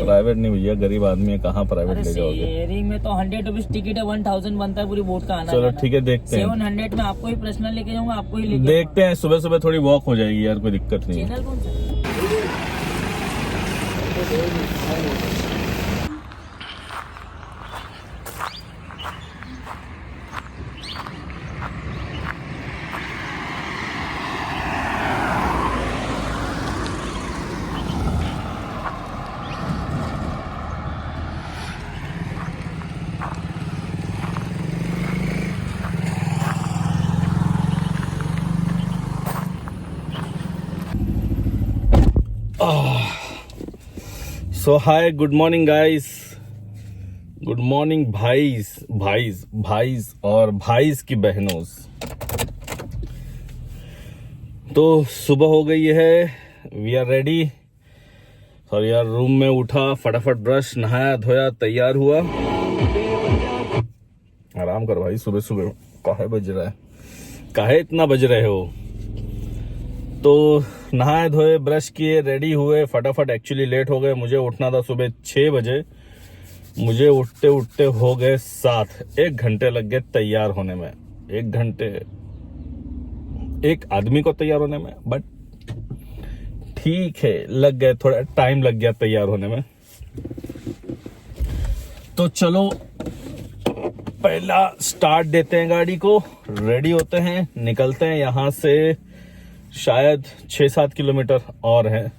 Private नहीं भैया, गरीब आदमी है, कहाँ प्राइवेट ले जाओगे। शेयरिंग में तो 100 रुपीज टिकट है, 1000 बनता है पूरी बोट का आना। चलो ठीक है, देखते हैं। 700 में आपको ही पर्सनल लेके जाऊंगा, आपको ही लेके देखते हैं, सुबह सुबह थोड़ी वॉक हो जाएगी यार, कोई दिक्कत नहीं है। चैनल कौन सा? So hi, good morning guys, good morning भाईस और भाईस की बहनों। तो सुबह हो गई है, वी आर रेडी। और यार रूम में उठा, फटाफट ब्रश, नहाया धोया, तैयार हुआ। आराम कर भाई, सुबह सुबह काहे बज रहा है, काहे इतना बज रहे हो। तो नहाए धोए, ब्रश किए, रेडी हुए, फटाफट। एक्चुअली लेट हो गए, मुझे उठना था सुबह 6 बजे, मुझे उठते उठते हो गए 7। 1 घंटे लग गए तैयार होने में। 1 घंटे एक आदमी को तैयार होने में, बट ठीक है, लग गए, थोड़ा टाइम लग गया तैयार होने में। तो चलो पहला स्टार्ट देते हैं गाड़ी को, रेडी होते हैं, निकलते हैं यहाँ से। शायद 6-7 किलोमीटर और है,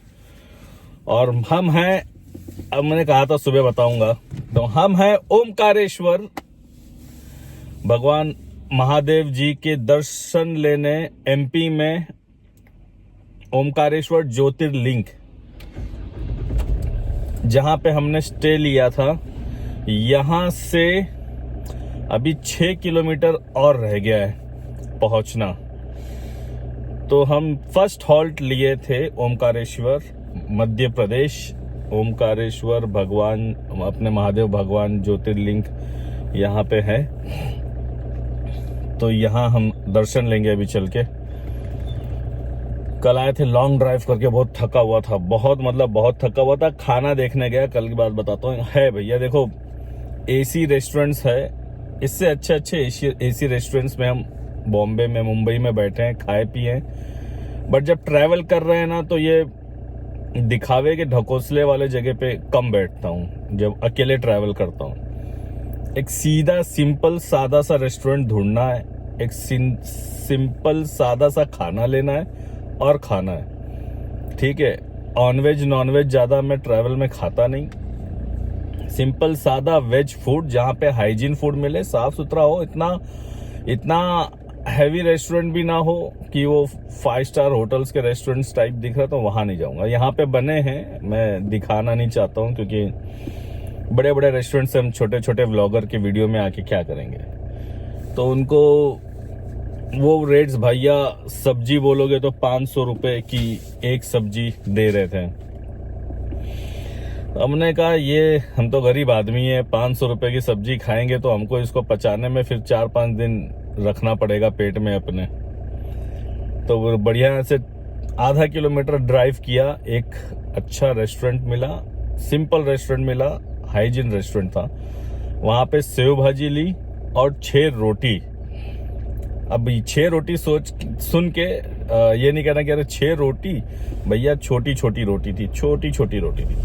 और हम हैं, अब मैंने कहा था सुबह बताऊंगा, तो हम हैं ओमकारेश्वर, भगवान महादेव जी के दर्शन लेने एमपी में। ओमकारेश्वर ज्योतिर्लिंग, जहां पे हमने स्टे लिया था, यहां से अभी 6 किलोमीटर और रह गया है पहुंचना। तो हम फर्स्ट हॉल्ट लिए थे ओमकारेश्वर, मध्य प्रदेश। ओमकारेश्वर भगवान, अपने महादेव भगवान ज्योतिर्लिंग यहाँ पे है, तो यहाँ हम दर्शन लेंगे अभी चल के। कल आए थे लॉन्ग ड्राइव करके, बहुत थका हुआ था, बहुत थका हुआ था। खाना देखने गया, कल की बात बताता हूँ। है भैया देखो, एसी रेस्टोरेंट्स है, इससे अच्छे एसी रेस्टोरेंट्स में हम बॉम्बे में, मुंबई में बैठे हैं, खाए पिए। बट जब ट्रैवल कर रहे हैं ना, तो ये दिखावे के ढकोसले वाले जगह पे कम बैठता हूँ जब अकेले ट्रैवल करता हूँ। एक सीधा सिंपल सादा सा रेस्टोरेंट ढूंढना है, एक सिंपल सादा सा खाना लेना है और खाना है, ठीक है। नॉनवेज ज्यादा मैं ट्रैवल में खाता नहीं। सिंपल सादा वेज फूड, जहाँ पे हाइजीन फूड मिले, साफ सुथरा हो, इतना हैवी रेस्टोरेंट भी ना हो कि वो 5 स्टार होटल्स के रेस्टोरेंट्स टाइप दिख रहा, तो वहां नहीं जाऊंगा। यहाँ पे बने हैं, मैं दिखाना नहीं चाहता हूँ, क्योंकि बड़े बड़े रेस्टोरेंट से हम छोटे छोटे व्लॉगर के वीडियो में आके क्या करेंगे। तो उनको वो रेट्स, भैया सब्जी बोलोगे तो 500 रुपए की एक सब्जी दे रहे थे। हमने कहा ये, हम तो गरीब आदमी है, 500 रुपए की सब्जी खाएंगे तो हमको इसको पचाने में फिर 4-5 दिन रखना पड़ेगा पेट में अपने। तो वो बढ़िया से आधा किलोमीटर ड्राइव किया, एक अच्छा रेस्टोरेंट मिला, सिंपल रेस्टोरेंट मिला, हाइजीन रेस्टोरेंट था। वहां पे सेव भाजी ली और 6 रोटी। अब 6 रोटी सुन के ये नहीं कहना कि अरे 6 रोटी, भैया छोटी छोटी रोटी थी, छोटी छोटी रोटी थी।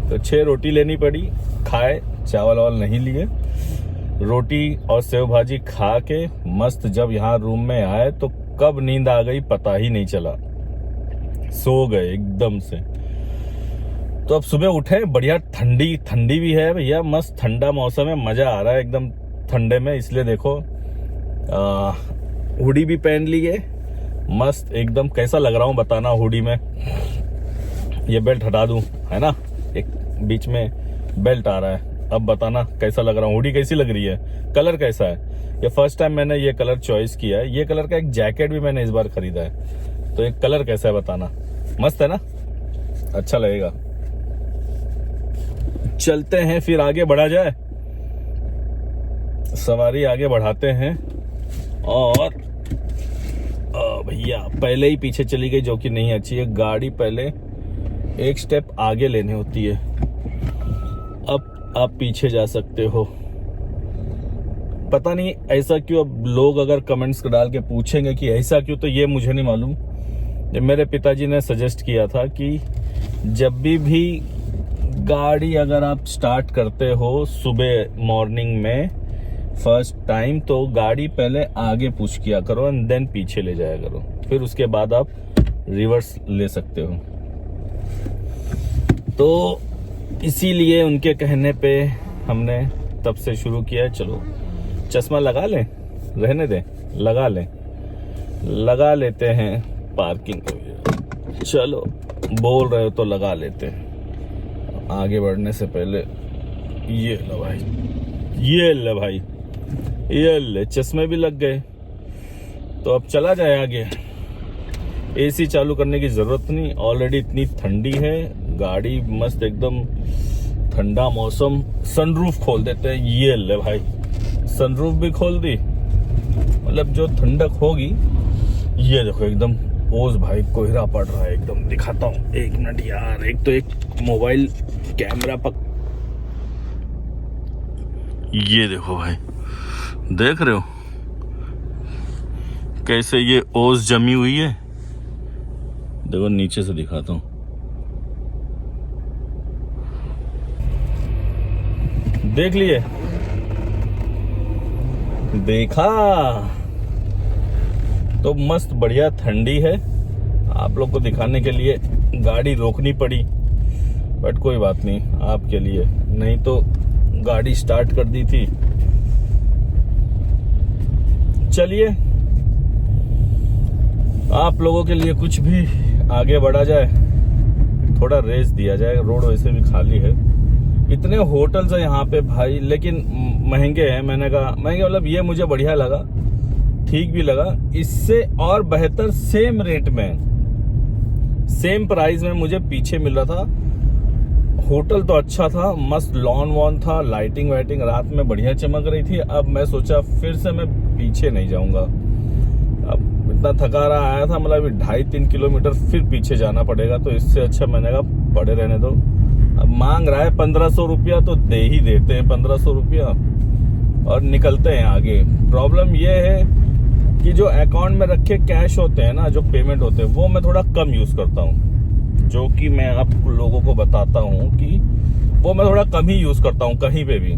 तो 6 रोटी लेनी पड़ी, खाए, चावल वावल नहीं लिए। रोटी और सेव भाजी खा के मस्त जब यहाँ रूम में आए, तो कब नींद आ गई पता ही नहीं चला, सो गए एकदम से। तो अब सुबह उठे, बढ़िया ठंडी भी है भैया, मस्त ठंडा मौसम है, मजा आ रहा है एकदम ठंडे में। इसलिए देखो हुडी भी पहन ली है, मस्त एकदम। कैसा लग रहा हूँ बताना हुडी में। ये बेल्ट हटा दूं, है ना, एक बीच में बेल्ट आ रहा है। अब बताना कैसा लग रहा हूँ, हुडी कैसी लग रही है, कलर कैसा है। ये फर्स्ट टाइम मैंने ये कलर चॉइस किया है। ये कलर का एक जैकेट भी मैंने इस बार खरीदा है, तो एक कलर कैसा है बताना। मस्त है ना, अच्छा लगेगा। चलते हैं फिर, आगे बढ़ा जाए, सवारी आगे बढ़ाते हैं। और भैया पहले ही पीछे चली गई, जो कि नहीं अच्छी है। गाड़ी पहले एक स्टेप आगे लेनी होती है। अब आप पीछे जा सकते हो। पता नहीं ऐसा क्यों, अब लोग अगर कमेंट्स डाल के पूछेंगे कि ऐसा क्यों, तो ये मुझे नहीं मालूम। ये मेरे पिताजी ने सजेस्ट किया था कि जब भी गाड़ी अगर आप स्टार्ट करते हो सुबह मॉर्निंग में फर्स्ट टाइम, तो गाड़ी पहले आगे पुश किया करो एंड देन पीछे ले जाया करो, फिर उसके बाद आप रिवर्स ले सकते हो। तो इसीलिए उनके कहने पे हमने तब से शुरू किया है। चलो चश्मा लगा लें, रहने दें, लगा लेते हैं पार्किंग। चलो बोल रहे हो तो लगा लेते हैं। आगे बढ़ने से पहले ये ले भाई, ये ले चश्मे भी लग गए। तो अब चला जाए आगे। एसी चालू करने की जरूरत नहीं, ऑलरेडी इतनी ठंडी है गाड़ी, मस्त एकदम ठंडा मौसम। सनरूफ खोल देते हैं। ये ले भाई, सनरूफ भी खोल दी, मतलब जो ठंडक होगी। ये देखो एकदम ओस भाई, कोहरा पड़ रहा है एकदम। दिखाता हूँ, एक मिनट यार। एक तो एक मोबाइल कैमरा ये देखो भाई, देख रहे हो कैसे ये ओस जमी हुई है। देखो नीचे से दिखाता हूँ, देख लिए, देखा तो मस्त बढ़िया ठंडी है। आप लोग को दिखाने के लिए गाड़ी रोकनी पड़ी, बट कोई बात नहीं आपके लिए, नहीं तो गाड़ी स्टार्ट कर दी थी। चलिए आप लोगों के लिए कुछ भी आगे बढ़ा जाए, थोड़ा रेस दिया जाए। रोड वैसे भी खाली है, इतने होटल्स है यहाँ पे भाई, लेकिन महंगे हैं। मैंने कहा महंगे मतलब ये मुझे बढ़िया लगा, ठीक भी लगा। इससे और बेहतर सेम रेट में, सेम प्राइस में मुझे पीछे मिल रहा था। होटल तो अच्छा था, मस्त लॉन वॉन था, लाइटिंग वाइटिंग रात में बढ़िया चमक रही थी। अब मैं सोचा फिर से मैं पीछे नहीं जाऊंगा। अब इतना थका रहा आया था, मतलब 2.5-3 किलोमीटर फिर पीछे जाना पड़ेगा। तो इससे अच्छा मैंने कहा पड़े रहने दो। अब मांग रहा है 1500 रुपया, तो दे ही देते हैं 1500 रुपया और निकलते हैं आगे। प्रॉब्लम ये है कि जो अकाउंट में रखे कैश होते हैं ना, जो पेमेंट होते हैं, वो मैं थोड़ा कम यूज करता हूँ। जो कि मैं आप लोगों को बताता हूँ कि वो मैं थोड़ा कम ही यूज करता हूँ कहीं पे भी।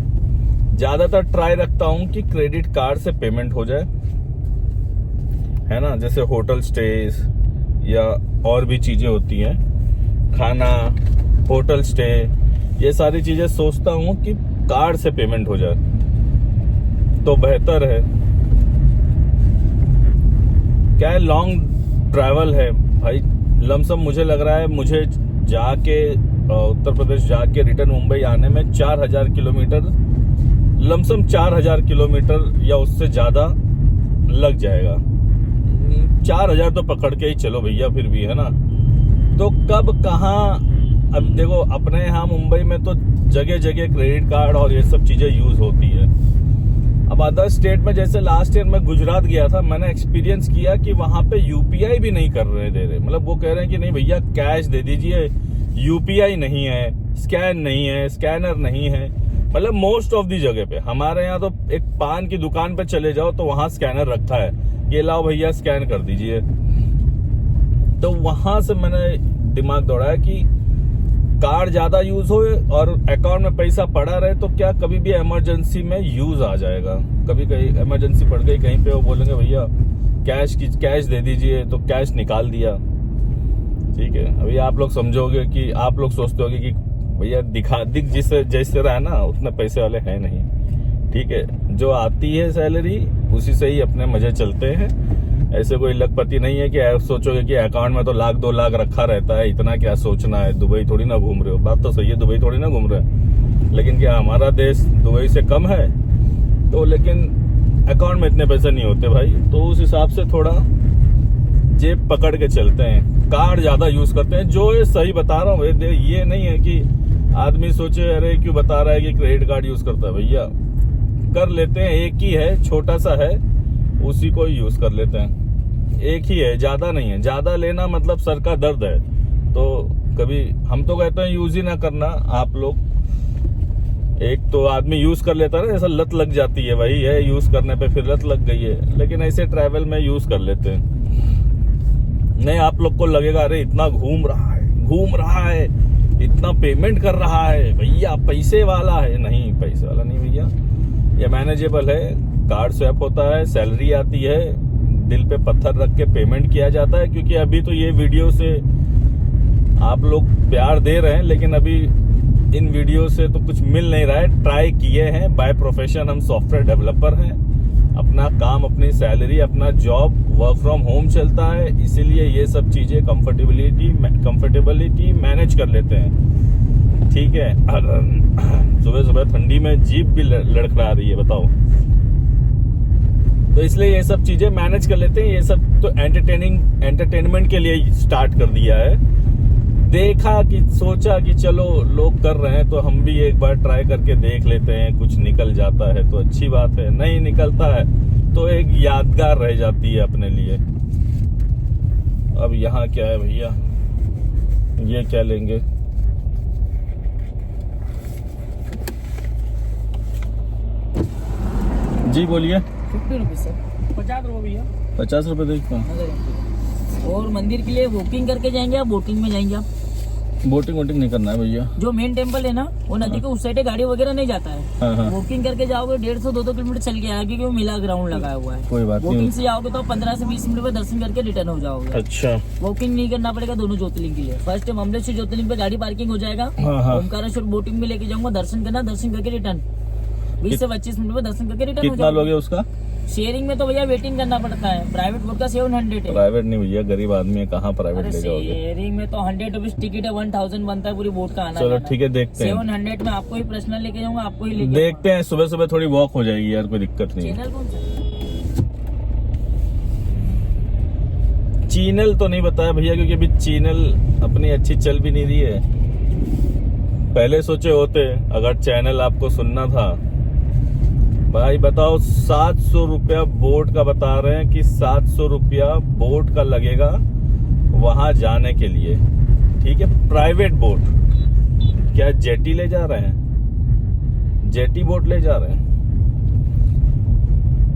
ज्यादातर ट्राई रखता हूँ कि क्रेडिट कार्ड से पेमेंट हो जाए, है ना। जैसे होटल स्टेज या और भी चीजें होती हैं, खाना, होटल स्टे, ये सारी चीजें सोचता हूँ कि कार्ड से पेमेंट हो जाए तो बेहतर है। क्या है, लॉन्ग ट्रैवल है भाई। लमसम मुझे लग रहा है मुझे जाके उत्तर प्रदेश जाके रिटर्न मुंबई आने में 4000 किलोमीटर, लमसम 4000 किलोमीटर या उससे ज्यादा लग जाएगा। 4000 तो पकड़ के ही चलो भैया, फिर भी है ना। तो कब कहाँ, अब देखो अपने यहाँ मुंबई में तो जगह जगह क्रेडिट कार्ड और ये सब चीजें यूज होती है। अब अदर स्टेट में, जैसे लास्ट ईयर मैं गुजरात गया था, मैंने एक्सपीरियंस किया कि वहां पे यूपीआई भी नहीं कर रहे दे रहे। मतलब वो कह रहे हैं कि नहीं भैया कैश दे दीजिए, यूपीआई नहीं है, स्कैन नहीं है, स्कैनर नहीं है। मतलब मोस्ट ऑफ दी जगह पे, हमारे यहाँ तो एक पान की दुकान पे चले जाओ तो वहां स्कैनर रखा है, ये लाओ भैया स्कैन कर दीजिए। तो वहां से मैंने दिमाग दौड़ाया कि कार्ड ज्यादा यूज हो और अकाउंट में पैसा पड़ा रहे, तो क्या कभी भी इमरजेंसी में यूज आ जाएगा। कभी कहीं इमरजेंसी पड़ गई कहीं पे, वो बोलेंगे भैया कैश दे दीजिए, तो कैश निकाल दिया। ठीक है, अभी आप लोग समझोगे कि आप लोग सोचते होगे कि भैया दिख जिससे जैसे रहा ना, उतने पैसे वाले हैं नहीं। ठीक है, जो आती है सैलरी उसी से ही अपने मजे चलते हैं। ऐसे कोई लखपति नहीं है कि सोचोगे कि अकाउंट में तो 1-2 लाख रखा रहता है, इतना क्या सोचना है। दुबई थोड़ी ना घूम रहे हो, बात तो सही है, दुबई थोड़ी ना घूम रहे हो, लेकिन क्या हमारा देश दुबई से कम है? तो लेकिन अकाउंट में इतने पैसे नहीं होते भाई, तो उस हिसाब से थोड़ा जेब पकड़ के चलते हैं, कार्ड ज्यादा यूज करते हैं। जो ये सही बता रहा हूँ, ये नहीं है कि आदमी सोचे अरे क्यों बता रहा है कि क्रेडिट कार्ड यूज करता है। भैया कर लेते हैं, एक ही है, छोटा सा है, उसी को यूज कर लेते हैं। एक ही है, ज्यादा नहीं है। ज्यादा लेना मतलब सर का दर्द है। तो कभी हम तो कहते हैं यूज ही ना करना, आप लोग एक तो आदमी यूज कर लेता है ना, ऐसा लत लग जाती है, वही है यूज करने पे फिर लत लग गई है, लेकिन ऐसे ट्रैवल में यूज कर लेते हैं। नहीं आप लोग को लगेगा अरे इतना घूम रहा है, इतना पेमेंट कर रहा है, भैया पैसे वाला है। नहीं, पैसे वाला नहीं भैया, ये मैनेजेबल है। कार्ड स्वैप होता है, सैलरी आती है, दिल पे पत्थर रख के पेमेंट किया जाता है। क्योंकि अभी तो ये वीडियो से आप लोग प्यार दे रहे हैं, लेकिन अभी इन वीडियो से तो कुछ मिल नहीं रहा है। ट्राई किए हैं, बाय प्रोफेशन हम सॉफ्टवेयर डेवलपर हैं, अपना काम, अपनी सैलरी, अपना जॉब वर्क फ्रॉम होम चलता है, इसीलिए ये सब चीजें कंफर्टेबिलिटी मैनेज कर लेते हैं। ठीक है, सुबह सुबह ठंडी में जीप भी लड़खड़ा रही है, बताओ। तो इसलिए ये सब चीजें मैनेज कर लेते हैं। ये सब तो एंटरटेनमेंट के लिए स्टार्ट कर दिया है। देखा कि सोचा कि चलो लोग कर रहे हैं तो हम भी एक बार ट्राई करके देख लेते हैं, कुछ निकल जाता है तो अच्छी बात है, नहीं निकलता है तो एक यादगार रह जाती है अपने लिए। अब यहाँ क्या है भैया, ये क्या लेंगे? जी बोलिए। 50 रुपीज सर। 50 रुपये भैया। 50 रुपए देखो। और मंदिर के लिए वॉकिंग करके जाएंगे आप, बोटिंग में जाएंगे आप? बोटिंग नहीं करना है भैया। जो मेन टेम्पल है ना, वो नदी के उस साइड गाड़ी वगैरह नहीं जाता है। हाँ। वॉकिंग करके जाओगे 150-200 किलोमीटर चल के आएगा, क्योंकि वो मिला ग्राउंड लगाया हुआ है। कोई बात नहीं। वॉकिंग से जाओगे तो 15 से 20 मिनट में दर्शन करके रिटर्न हो जाओगे। अच्छा, वॉकिंग नहीं करना पड़ेगा दोनों ज्योतिर्लिंग के लिए। फर्स्ट टाइम अमलेश्वर ज्योतिर्लिंग पे गाड़ी पार्किंग हो जाएगा। हाँ। ओमकारेश्वर बोटिंग में लेके जाऊंगा, दर्शन करना, दर्शन करके रिटर्न 20 से 25 मिनट में दर्शन करके रिटर्न हो कितना जाएगा। लोगे उसका? शेयरिंग में तो भैया वेटिंग करना पड़ता है। प्राइवेट बोट का 700 है। प्राइवेट नहीं भैया, गरीब आदमी है, कहाँ प्राइवेट अरे ले जाओगे? शेयरिंग में तो 100 रुपीज टिकट है, 1000 बनता है पूरी बोट का आना। चलो ठीक है, देखते हैं। 700 में आपको ही पर्सनल लेके जाऊंगा, आपको ही लेके देखते हैं, सुबह सुबह थोड़ी वॉक हो जाएगी यार, कोई दिक्कत नहीं है। चैनल कौन सा? चैनल तो नहीं बताया भैया, क्योंकि अभी चैनल अपनी अच्छी चल भी नहीं रही है। पहले सोचे होते, अगर चैनल आपको सुनना था। भाई बताओ, 700 रुपया बोट का बता रहे हैं कि 700 रुपया बोट का लगेगा वहां जाने के लिए। ठीक है, प्राइवेट बोट। क्या जेटी ले जा रहे हैं? जेटी बोट ले जा रहे हैं।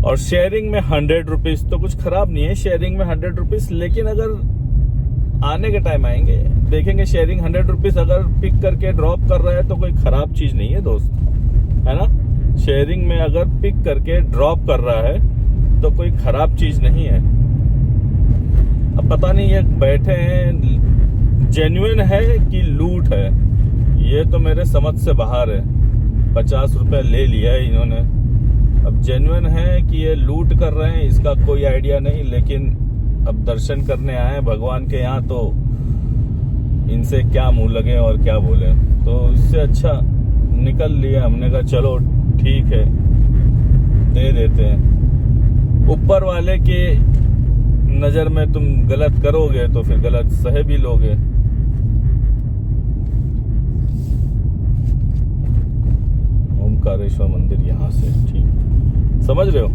और शेयरिंग में 100 रुपीज तो कुछ खराब नहीं है, शेयरिंग में 100 रुपीज। लेकिन अगर आने के टाइम आएंगे, देखेंगे शेयरिंग 100 रुपीज अगर पिक करके ड्रॉप कर रहा है तो कोई खराब चीज नहीं है दोस्त, है ना। शेयरिंग में अगर पिक करके ड्रॉप कर रहा है तो कोई खराब चीज नहीं है। अब पता नहीं ये बैठे हैं जेन्युइन है कि लूट है, ये तो मेरे समझ से बाहर है। 50 रुपए ले लिया है इन्होंने, अब जेन्युइन है कि ये लूट कर रहे हैं इसका कोई आइडिया नहीं। लेकिन अब दर्शन करने आए भगवान के यहाँ, तो इनसे क्या मुंह लगे और क्या बोले। तो इससे अच्छा निकल लिया। हमने कहा चलो ठीक है, दे देते हैं। ऊपर वाले के नजर में तुम गलत करोगे तो फिर गलत सह भी लोगे। ओमकारेश्वर मंदिर यहाँ से, ठीक समझ रहे हो।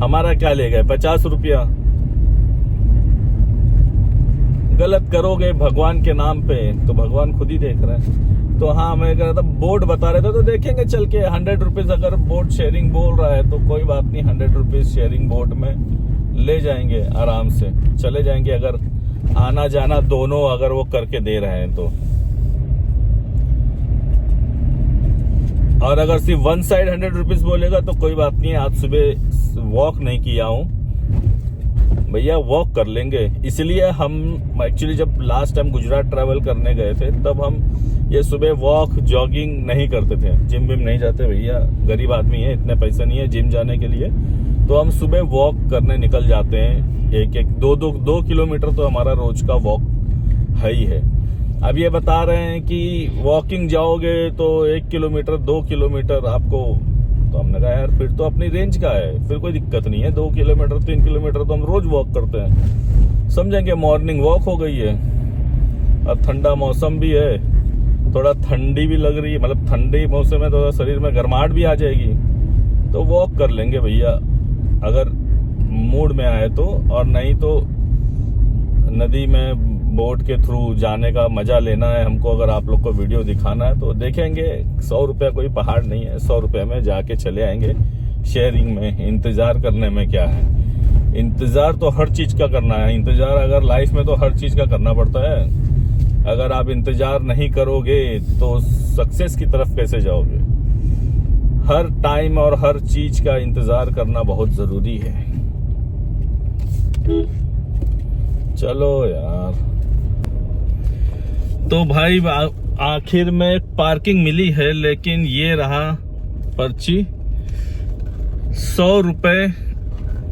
हमारा क्या ले गए 50 रुपया। गलत करोगे भगवान के नाम पे तो भगवान खुद ही देख रहे हैं। तो हाँ, मैं कह रहा था बोट बता रहे थे तो देखेंगे चल के 100 रुपीज अगर बोट शेयरिंग बोल रहा है तो कोई बात नहीं, 100 रुपीज शेयरिंग बोट में ले जाएंगे, आराम से चले जाएंगे। अगर आना जाना दोनों अगर वो करके दे रहे हैं तो। और अगर सिर्फ वन साइड 100 रुपीज बोलेगा तो कोई बात नहीं। आज सुबह वॉक नहीं किया हूँ भैया, वॉक कर लेंगे। इसलिए हम एक्चुअली जब लास्ट टाइम गुजरात ट्रैवल करने गए थे तब हम ये सुबह वॉक जॉगिंग नहीं करते थे। जिम विम नहीं जाते भैया, गरीब आदमी है, इतने पैसे नहीं है जिम जाने के लिए। तो हम सुबह वॉक करने निकल जाते हैं। एक 2 किलोमीटर तो हमारा रोज का वॉक है ही है। अब ये बता रहे हैं कि वॉकिंग जाओगे तो 1 किलोमीटर 2 किलोमीटर आपको, तो हमने कहा यार फिर तो अपनी रेंज का है, फिर कोई दिक्कत नहीं है। 2 किलोमीटर 3 किलोमीटर तो हम रोज वॉक करते हैं, समझेंगे मॉर्निंग वॉक हो गई है। अब ठंडा मौसम भी है, थोड़ा ठंडी भी लग रही है, मतलब ठंडी मौसम में थोड़ा शरीर में गर्माहट भी आ जाएगी, तो वॉक कर लेंगे भैया अगर मूड में आए तो। और नहीं तो नदी में बोट के थ्रू जाने का मजा लेना है हमको, अगर आप लोग को वीडियो दिखाना है तो देखेंगे। 100 रुपया कोई पहाड़ नहीं है, 100 रुपये में जाके चले आएंगे। शेयरिंग में इंतजार करने में क्या है, इंतजार तो हर चीज का करना है। इंतजार अगर लाइफ में तो हर चीज का करना पड़ता है। अगर आप इंतजार नहीं करोगे तो सक्सेस की तरफ कैसे जाओगे। हर टाइम और हर चीज का इंतजार करना बहुत जरूरी है। चलो यार, तो भाई आखिर में पार्किंग मिली है, लेकिन ये रहा पर्ची। 100 रुपए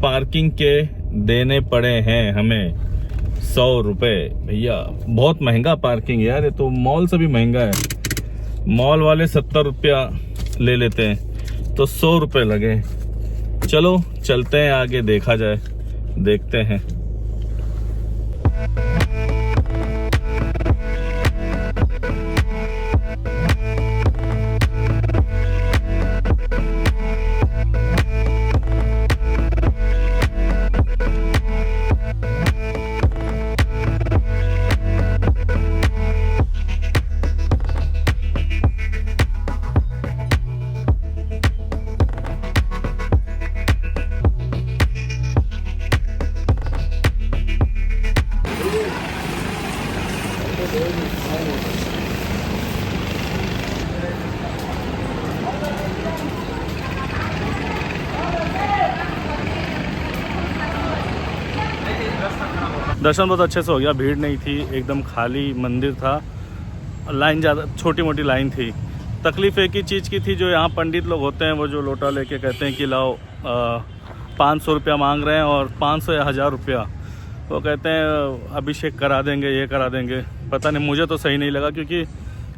पार्किंग के देने पड़े हैं हमें। 100 रुपए भैया, बहुत महंगा पार्किंग यार, ये तो मॉल से भी महंगा है। मॉल वाले 70 रुपया ले लेते हैं, तो 100 रुपए लगे। चलो चलते हैं आगे, देखा जाए, देखते हैं। दर्शन बहुत अच्छे से हो गया, भीड़ नहीं थी, एकदम खाली मंदिर था। लाइन ज़्यादा छोटी मोटी लाइन थी। तकलीफ एक ही चीज़ की थी, जो यहाँ पंडित लोग होते हैं वो जो लोटा लेके कहते हैं कि लाओ 500 रुपया मांग रहे हैं और 500 या 1000 रुपया वो कहते हैं अभिषेक करा देंगे, ये करा देंगे। पता नहीं, मुझे तो सही नहीं लगा, क्योंकि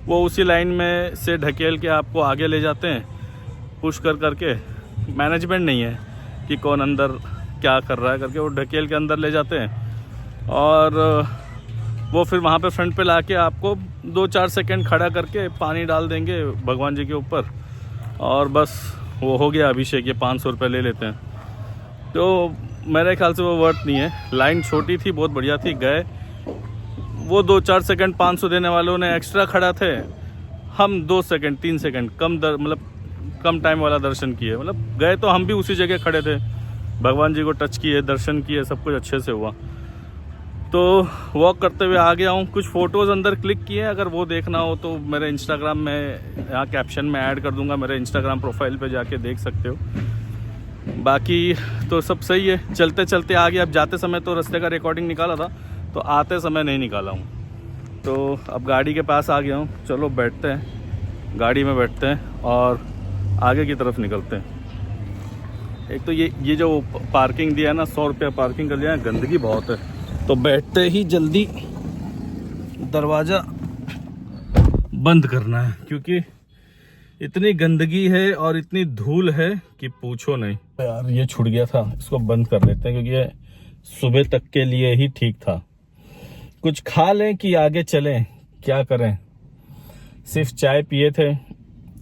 वो उसी लाइन में से ढकेल के आपको आगे ले जाते हैं, पुश कर करके। मैनेजमेंट नहीं है कि कौन अंदर क्या कर रहा है करके, वो ढकेल के अंदर ले जाते हैं और वो फिर वहाँ पे फ्रंट पे लाके आपको 2-4 सेकंड खड़ा करके पानी डाल देंगे भगवान जी के ऊपर, और बस वो हो गया अभिषेक। ये 500 रुपये ले लेते हैं, तो मेरे ख्याल से वो वर्थ नहीं है। लाइन छोटी थी, बहुत बढ़िया थी, गए वो 2-4 सेकंड 500 देने वालों ने एक्स्ट्रा खड़ा थे, हम 2 सेकंड 3 सेकंड मतलब कम टाइम वाला दर्शन किए। मतलब गए तो हम भी उसी जगह खड़े थे, भगवान जी को टच किए, दर्शन किए, सब कुछ अच्छे से हुआ। तो वॉक करते हुए आ गया हूँ। कुछ फ़ोटोज़ अंदर क्लिक किए, अगर वो देखना हो तो मेरे इंस्टाग्राम में यहाँ कैप्शन में ऐड कर दूँगा, मेरे इंस्टाग्राम प्रोफाइल पे जाके देख सकते हो। बाकी तो सब सही है, चलते चलते आ गया। अब जाते समय तो रास्ते का रिकॉर्डिंग निकाला था, तो आते समय नहीं निकाला हूँ। तो अब गाड़ी के पास आ गया हूँ, चलो बैठते हैं, गाड़ी में बैठते हैं और आगे की तरफ निकलते हैं। एक तो ये जो पार्किंग दिया है ना, 100 रुपया पार्किंग कर लिया है, गंदगी बहुत है, तो बैठते ही जल्दी दरवाज़ा बंद करना है, क्योंकि इतनी गंदगी है और इतनी धूल है कि पूछो नहीं। यार ये छूट गया था, इसको बंद कर लेते हैं, क्योंकि ये सुबह तक के लिए ही ठीक था। कुछ खा लें कि आगे चलें, क्या करें। सिर्फ चाय पिए थे।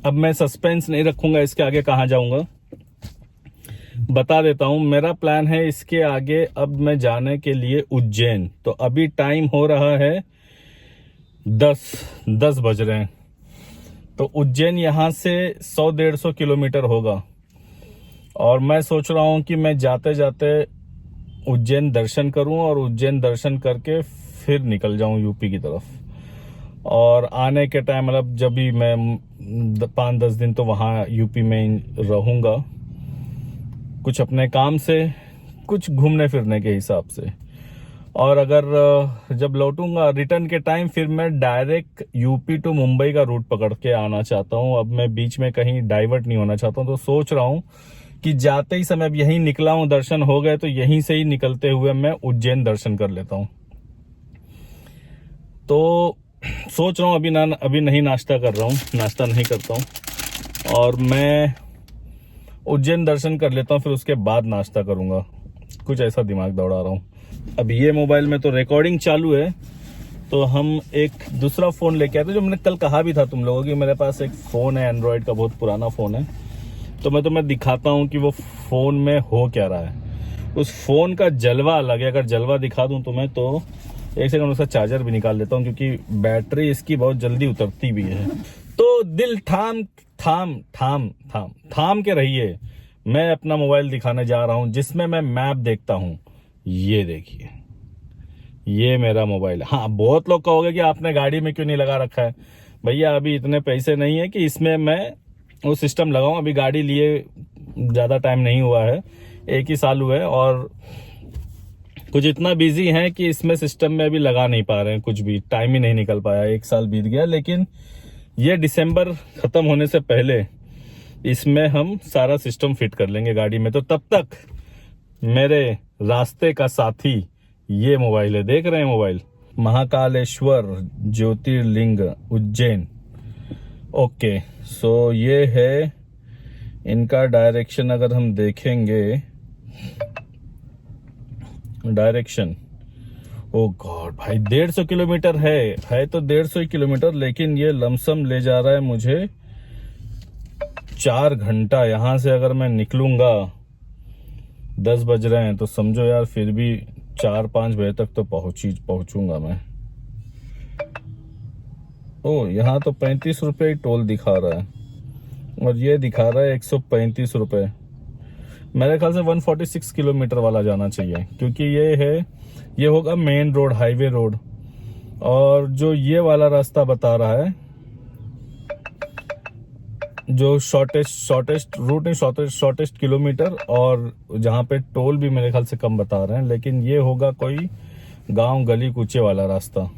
अब मैं सस्पेंस नहीं रखूंगा, इसके आगे कहाँ जाऊंगा बता देता हूं। मेरा प्लान है इसके आगे अब मैं जाने के लिए उज्जैन। तो अभी टाइम हो रहा है 10 बज रहे हैं। तो उज्जैन यहाँ से 100-150 किलोमीटर होगा, और मैं सोच रहा हूँ कि मैं जाते जाते उज्जैन दर्शन करूँ और उज्जैन दर्शन करके फिर निकल जाऊँ यूपी की तरफ। और आने के टाइम मतलब जब भी मैं 5-10 दिन तो वहाँ यूपी में रहूँगा, कुछ अपने काम से, कुछ घूमने फिरने के हिसाब से। और अगर जब लौटूंगा रिटर्न के टाइम, फिर मैं डायरेक्ट यूपी टू मुंबई का रूट पकड़ के आना चाहता हूं। अब मैं बीच में कहीं डाइवर्ट नहीं होना चाहता हूं। तो सोच रहा हूं कि जाते ही समय अब यहीं निकला हूं, दर्शन हो गए तो यहीं से ही निकलते हुए मैं उज्जैन दर्शन कर लेता हूं। तो सोच रहा हूं अभी नहीं नाश्ता कर रहा हूं, नाश्ता नहीं करता हूं, और मैं उज्जैन दर्शन कर लेता हूं, फिर उसके बाद नाश्ता करूंगा। कुछ ऐसा दिमाग दौड़ा रहा हूं। अब ये मोबाइल में तो रिकॉर्डिंग चालू है, तो हम एक दूसरा फ़ोन लेके आए थे, जो मैंने कल कहा भी था तुम लोगों की। मेरे पास एक फ़ोन है एंड्रॉयड का, बहुत पुराना फ़ोन है, तो मैं तुम्हें दिखाता हूँ कि वो फ़ोन में हो क्या रहा है। उस फ़ोन का जलवा अलग है। अगर जलवा दिखा दूँ तुम्हें तो एक सेकंड उसका चार्जर भी निकाल लेता हूँ, क्योंकि बैटरी इसकी बहुत जल्दी उतरती भी है। तो दिल थाम थाम थाम थाम थाम के रहिए, मैं अपना मोबाइल दिखाने जा रहा हूं जिसमें मैं मैप देखता हूं। ये देखिए, ये मेरा मोबाइल है। हाँ, बहुत लोग कहोगे कि आपने गाड़ी में क्यों नहीं लगा रखा है। भैया अभी इतने पैसे नहीं है कि इसमें मैं वो सिस्टम लगाऊं। अभी गाड़ी लिए ज्यादा टाइम नहीं हुआ है, 1 ही साल हुआ है, और कुछ इतना बिजी है कि इसमें सिस्टम में अभी लगा नहीं पा रहे हैं, कुछ भी टाइम ही नहीं निकल पाया। 1 साल बीत गया, लेकिन ये दिसंबर खत्म होने से पहले इसमें हम सारा सिस्टम फिट कर लेंगे गाड़ी में। तो तब तक मेरे रास्ते का साथी ये मोबाइल है। देख रहे हैं मोबाइल, महाकालेश्वर ज्योतिर्लिंग उज्जैन। ओके, सो ये है इनका डायरेक्शन। अगर हम देखेंगे डायरेक्शन, ओ गॉड भाई, 150 किलोमीटर है तो 150 किलोमीटर, लेकिन ये लमसम ले जा रहा है मुझे 4 घंटा। यहां से अगर मैं निकलूंगा 10 बज रहे हैं, तो समझो यार फिर भी 4-5 बजे तक तो पहुंचूंगा मैं। ओ, यहाँ तो 35 रुपये ही टोल दिखा रहा है, और ये दिखा रहा है 135 रुपये। मेरे ख्याल से 146 किलोमीटर वाला जाना चाहिए, क्योंकि ये होगा मेन रोड, हाईवे रोड। और जो ये वाला रास्ता बता रहा है, जो शॉर्टेस्ट रूट नहीं, शॉर्टेस्ट किलोमीटर, और जहां पे टोल भी मेरे ख्याल से कम बता रहे हैं, लेकिन ये होगा कोई गांव गली कूचे वाला रास्ता।